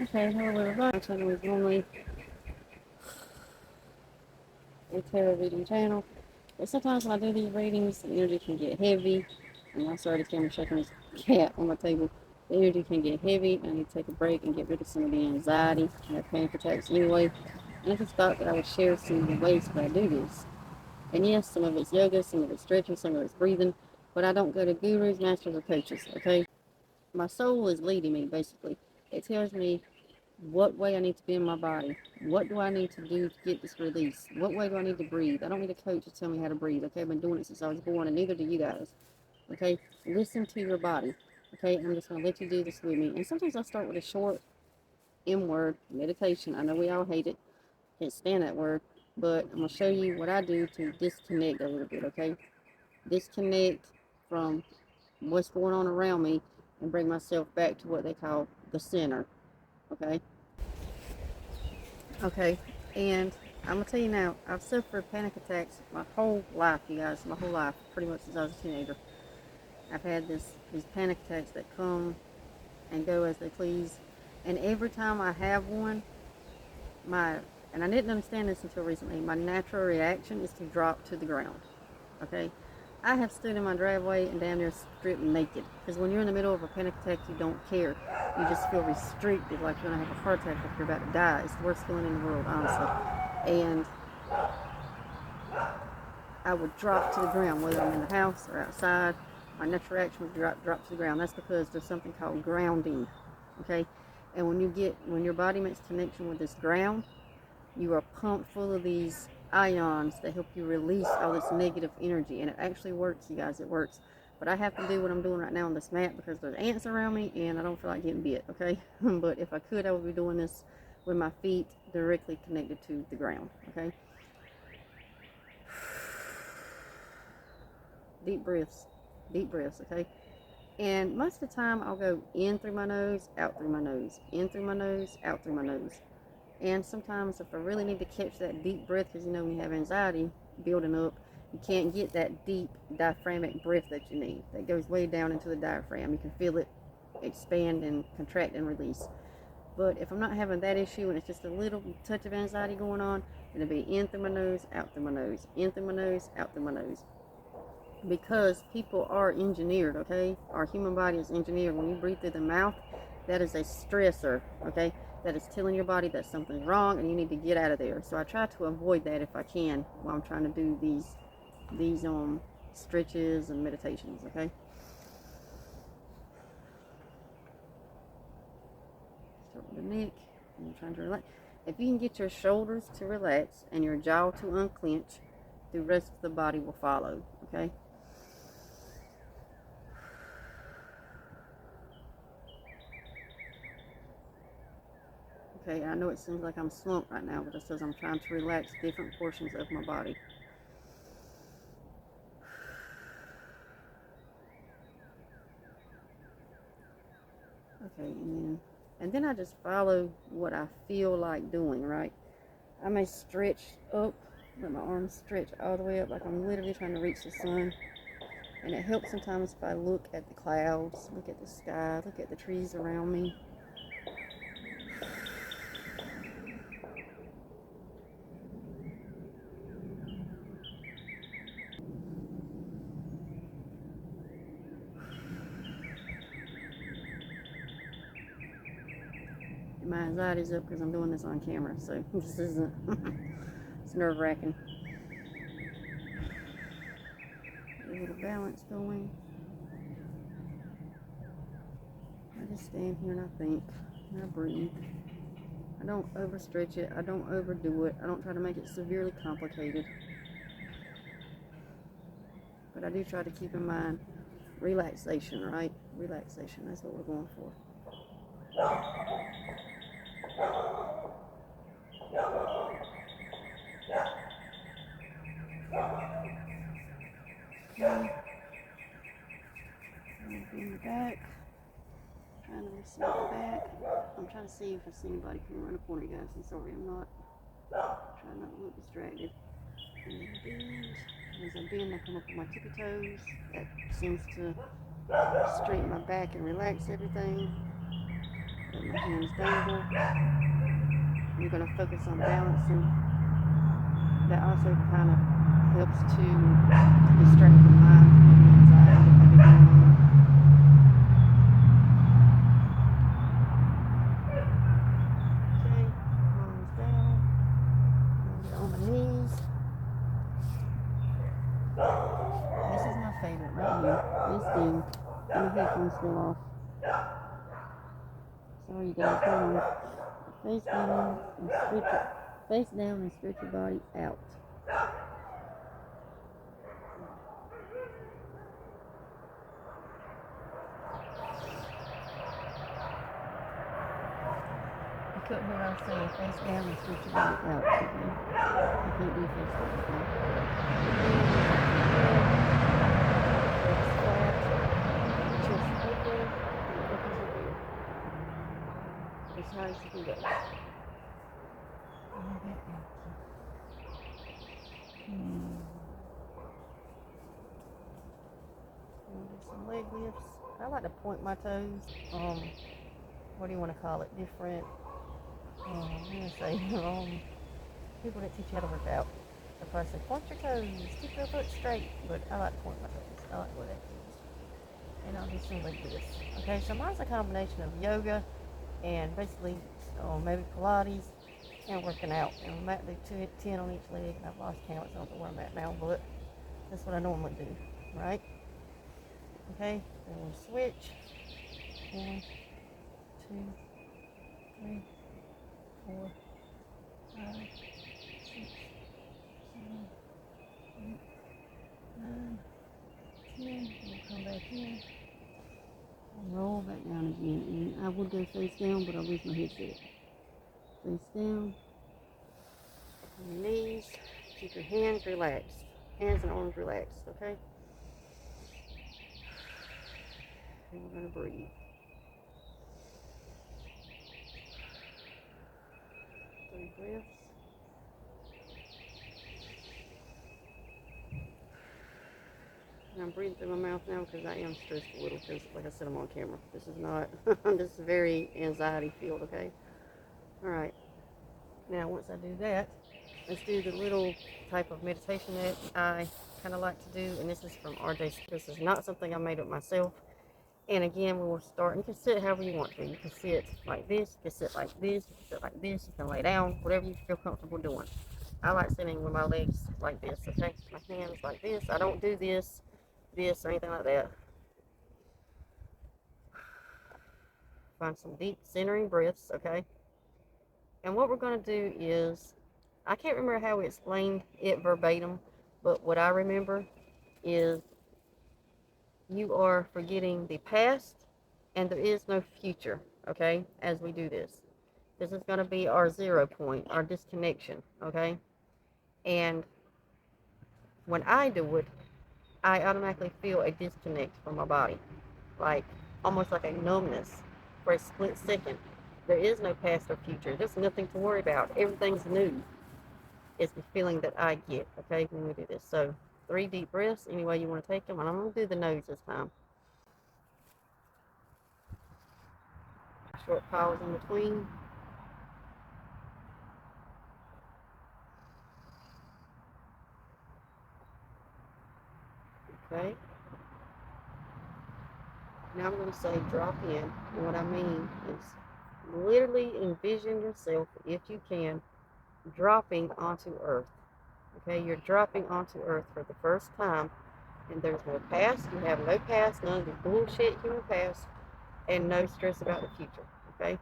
Okay, hello everybody. My channel is normally a tarot reading channel, but sometimes when I do these readings, the energy can get heavy. And I'm sorry, the camera's shaking this cat on my table. The energy can get heavy, and I need to take a break and get rid of some of the anxiety and panic attacks anyway. And I just thought that I would share some of the ways that I do this. And yes, some of it's yoga, some of it's stretching, some of it's breathing, but I don't go to gurus, masters, or coaches, okay? My soul is leading me, basically. It tells me what way I need to be in my body. What do I need to do to get this release? What way do I need to breathe? I don't need a coach to tell me how to breathe. Okay, I've been doing it since I was born, and neither do you guys. Okay, listen to your body. Okay, I'm just going to let you do this with me. And sometimes I start with a short M word meditation. I know we all hate it, can't stand that word, but I'm going to show you what I do to disconnect a little bit. Okay, disconnect from what's going on around me and bring myself back to what they call the center. Okay. Okay, and I'm gonna tell you now, I've suffered panic attacks my whole life, you guys, my whole life, pretty much since I was a teenager. I've had these panic attacks that come and go as they please, and every time I have one, my, and I didn't understand this until recently, my natural reaction is to drop to the ground. Okay, I have stood in my driveway and down there stripped naked, because when you're in the middle of a panic attack, you don't care. You just feel restricted, like you're gonna have a heart attack, like you're about to die. It's the worst feeling in the world, honestly. And I would drop to the ground, whether I'm in the house or outside. My natural reaction would drop to the ground. That's because there's something called grounding. Okay, and when your body makes connection with this ground, you are pumped full of these ions that help you release all this negative energy, and it actually works, you guys. It works. But I have to do what I'm doing right now on this mat because there's ants around me, and I don't feel like getting bit. Okay, but if I could, I would be doing this with my feet directly connected to the ground. Okay. Deep breaths, okay? And most of the time, I'll go in through my nose, out through my nose, in through my nose, out through my nose. And sometimes, if I really need to catch that deep breath, because you know, when you have anxiety building up, you can't get that deep diaphragmatic breath that you need. That goes way down into the diaphragm. You can feel it expand and contract and release. But if I'm not having that issue and it's just a little touch of anxiety going on, it'll be in through my nose, out through my nose, in through my nose, out through my nose. Because people are engineered, okay? Our human body is engineered. When you breathe through the mouth, that is a stressor, okay? That is telling your body that something's wrong and you need to get out of there. So I try to avoid that if I can while I'm trying to do these stretches and meditations, okay? Start with the neck, and you're trying to relax. If you can get your shoulders to relax and your jaw to unclench, the rest of the body will follow, okay? Okay, I know it seems like I'm slumped right now, but it says I'm trying to relax different portions of my body. Okay, and then I just follow what I feel like doing, right? I may stretch up, let my arms stretch all the way up like I'm literally trying to reach the sun. And it helps sometimes if I look at the clouds, look at the sky, look at the trees around me. My anxiety's up because I'm doing this on camera, so this isn't, it's nerve-wracking. A little balance going. I just stand here and I think, and I breathe. I don't overstretch it. I don't overdo it. I don't try to make it severely complicated. But I do try to keep in mind relaxation, right? Relaxation, that's what we're going for. Okay. Bring it back. Trying to receive it back. I'm trying to see if I see anybody coming around the corner, guys. I'm sorry, I'm not. Trying not to look distracted. And as I bend, I come up on my tippy toes. That seems to straighten my back and relax everything. Let my hands dangle. You're going to focus on balancing. That also kind of helps to distract the mind from the anxiety that may be going on. Okay, arms down. Get on my knees. This is my favorite right here. Face down. And my headphones still off. Sorry, you guys. Hold on. Face down and stretch it. Face down and stretch your body out. You couldn't hear what I was saying. Face down and stretch your body out. Okay? You can't do face down. Okay? Legs flat. Chest open. And up as you do. As high as you can go. Do some leg lifts. I like to point my toes. What do you want to call it? Different. I'm gonna say people that teach you how to work out. They'll probably say point your toes, keep your foot straight. But I like to point my toes. I like what that is. And I'll do some leg lifts. Okay, so mine's a combination of yoga and basically maybe Pilates and working out. And I might do 10 on each leg, and I've lost count, so I don't know where I'm at now, but that's what I normally do, right? Okay, then we'll switch. 1, 2, 3, 4, 5, 6, 7, 8, 9, 10. We'll come back in. Roll back down again. And I would go face down, but I'll lose my headset. Face down. On your knees. Keep your hands relaxed. Hands and arms relaxed, okay? And we're going to breathe. Three breaths. And I'm breathing through my mouth now because I am stressed a little because, like I said, I'm on camera. This is not, this is very anxiety filled, okay? All right. Now, once I do that, let's do the little type of meditation that I kind of like to do. And this is from RJ. This is not something I made up myself. And again, we will start. You can sit however you want to. You can sit like this. You can sit like this. You can sit like this. You can lay down. Whatever you feel comfortable doing. I like sitting with my legs like this. Okay, my hands like this. I don't do this, or anything like that. Find some deep centering breaths. Okay. And what we're going to do is, I can't remember how we explained it verbatim, but what I remember is you are forgetting the past and there is no future, okay, as we do this. This is going to be our 0 point, our disconnection, okay? And when I do it, I automatically feel a disconnect from my body, like almost like a numbness for a split second. There is no past or future. There's nothing to worry about. Everything's new. It's the feeling that I get, okay, when we do this. So 3 deep breaths, any way you want to take them. And I'm going to do the nose this time. Short pause in between. Okay. Now I'm going to say drop in. And what I mean is literally envision yourself, if you can, dropping onto Earth. Okay, you're dropping onto Earth for the first time. And there's no past. You have no past, none of the bullshit human past, and no stress about the future. Okay?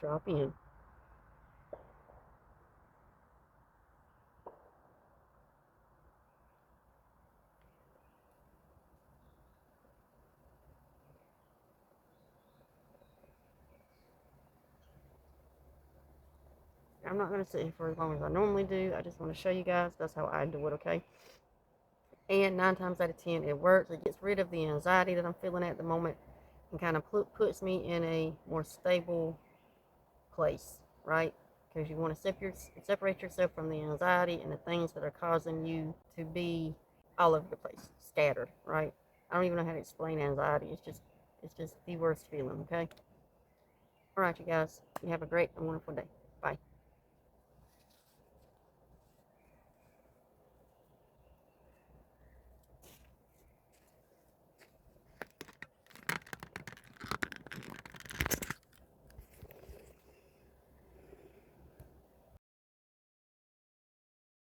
Drop in. I'm not going to sit here for as long as I normally do. I just want to show you guys that's how I do it, okay? And 9 times out of 10, it works. It gets rid of the anxiety that I'm feeling at the moment and kind of puts me in a more stable place, right? Because you want to separate yourself from the anxiety and the things that are causing you to be all over the place, scattered, right? I don't even know how to explain anxiety. It's just It's just the worst feeling, okay? All right, you guys. You have a great and wonderful day.